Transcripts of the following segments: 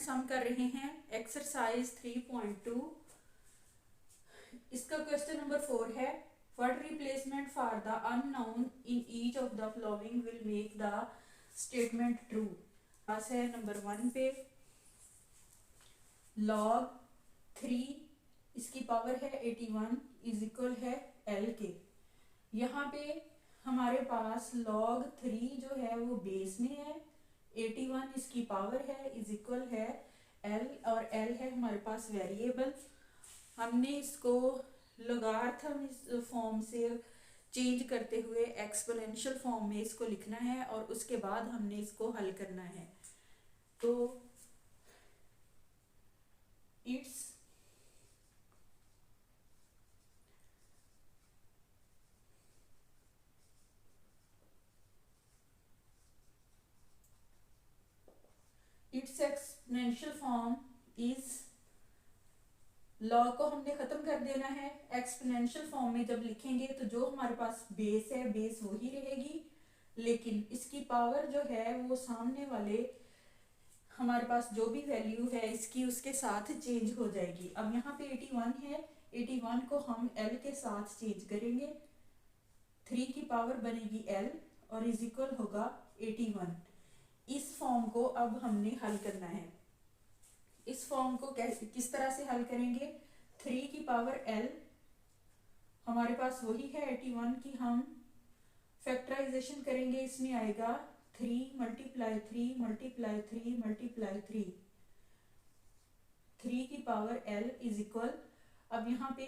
Students हम कर रहे हैं एक्सरसाइज 3.2। इसका क्वेश्चन नंबर 4 है, what replacement for the unknown in each of the following will make the statement true. पास है नंबर 1 पे log 3 इसकी पावर है 81 इज इक्वल है l के। यहाँ पे हमारे पास log 3 जो है वो बेस में है, 81 इसकी पावर है इज इक्वल है l, और l है हमारे पास वेरिएबल। हमने इसको लॉगरिथम फॉर्म से चेंज करते हुए एक्सपोनेंशियल फॉर्म में इसको लिखना है और उसके बाद हमने इसको हल करना है। तो it's exponential form is, log को हमने खत्म कर देना है। एक्सपोनेंशियल फॉर्म में जब लिखेंगे तो जो हमारे पास बेस है बेस वही रहेगी, लेकिन इसकी पावर जो है वो सामने वाले हमारे पास जो भी वैल्यू है इसकी उसके साथ चेंज हो जाएगी। अब यहाँ पे 81 है, 81 को हम l के साथ चेंज करेंगे, 3 की पावर बनेगी l और इज इक्वल होगा 81। इस फॉर्म को अब हमने हल करना है। इस फॉर्म को कैसे किस तरह से हल करेंगे, 3 की पावर l हमारे पास वही है 81 की, हम फैक्टराइजेशन करेंगे, इसमें आएगा 3 मल्टीप्लाई 3 मल्टीप्लाई 3 मल्टीप्लाई 3, 3 की पावर l इज इक्वल, अब यहाँ पे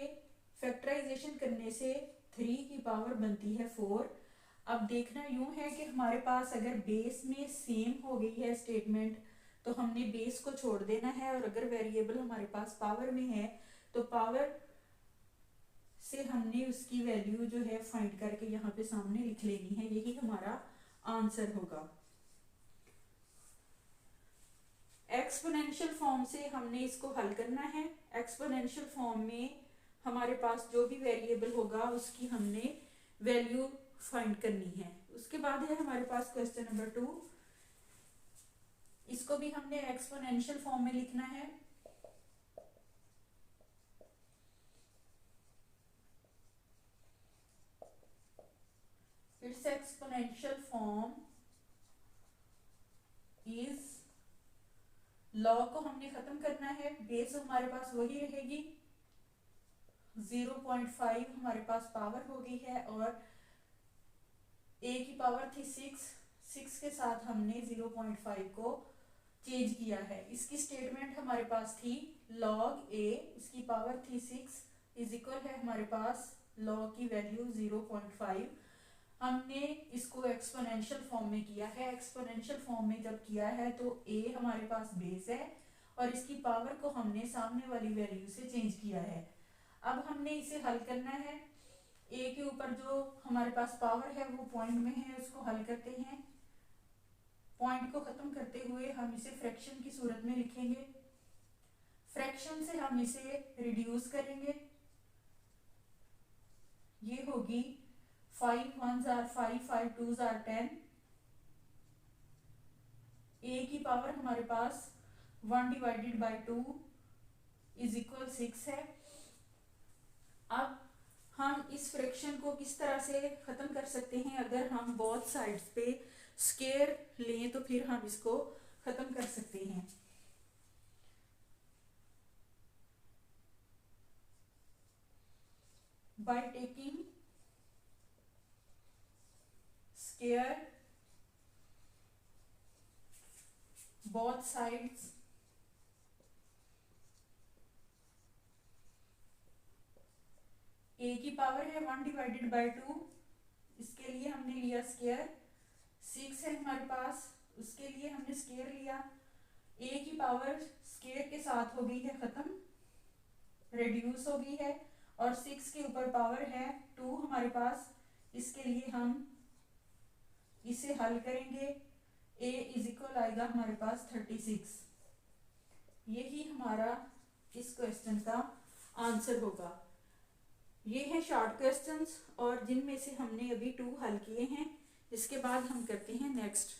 फैक्टराइजेशन करने से 3 की पावर बनती है 4। अब देखना यूं है कि हमारे पास अगर बेस में सेम हो गई है स्टेटमेंट तो हमने बेस को छोड़ देना है, और अगर वेरिएबल हमारे पास पावर में है तो पावर से हमने उसकी वैल्यू जो है फाइंड करके यहाँ पे सामने लिख लेनी है, यही हमारा आंसर होगा। एक्सपोनेंशियल फॉर्म से हमने इसको हल करना है। एक्सपोनेंशियल फॉर्म में हमारे पास जो भी वेरिएबल होगा उसकी हमने वैल्यू फाइंड करनी है। उसके बाद है हमारे पास क्वेश्चन नंबर 2, इसको भी हमने एक्सपोनेंशियल फॉर्म में लिखना है। It's exponential form is, log को हमने खत्म करना है, बेस हमारे पास वही रहेगी, 0.5 हमारे पास पावर हो गई है और a की पावर थी 6 के साथ हमने 0.5 को चेंज किया है। इसकी स्टेटमेंट हमारे पास थी log a इसकी पावर थी 6 इज इक्वल है हमारे पास log की वैल्यू 0.5। हमने इसको एक्सपोनेंशियल फॉर्म में किया है। एक्सपोनेंशियल फॉर्म में जब किया है तो a हमारे पास बेस है और इसकी पावर को हमने सामने वाली वैल्यू से चेंज किया है। अब हमने इसे हल करना है। a के ऊपर जो हमारे पास पावर है वो पॉइंट में है, उसको हल करते हैं। पॉइंट को खत्म करते हुए हम इसे फ्रैक्शन की सूरत में लिखेंगे। फ्रैक्शन से हम इसे रिड्यूस करेंगे, ये होगी 5 1s are 5 5 2s are 10। a की पावर हमारे पास 1 डिवाइडेड बाई 2 इज इक्वल 6 है। अब हम इस फ्रैक्शन को किस तरह से खत्म कर सकते हैं, अगर हम बोथ साइड्स पे स्क्वायर लें तो फिर हम इसको खत्म कर सकते हैं। By taking square both sides, a की पावर है 1 डिवाइडेड बाई 2, इसके लिए हमने लिया स्क्वायर, 6 है हमारे पास उसके लिए हमने स्क्वायर लिया। a की पावर स्क्वायर के साथ हो गई है खत्म, रिड्यूस हो गई है, और 6 के ऊपर पावर है 2 हमारे पास, इसके लिए हम इसे हल करेंगे। a इज इक्वल आएगा हमारे पास 36। यही हमारा इस क्वेश्चन का आंसर होगा। ये है शॉर्ट क्वेश्चंस और जिनमें से हमने अभी 2 हल किए हैं। इसके बाद हम करते हैं नेक्स्ट।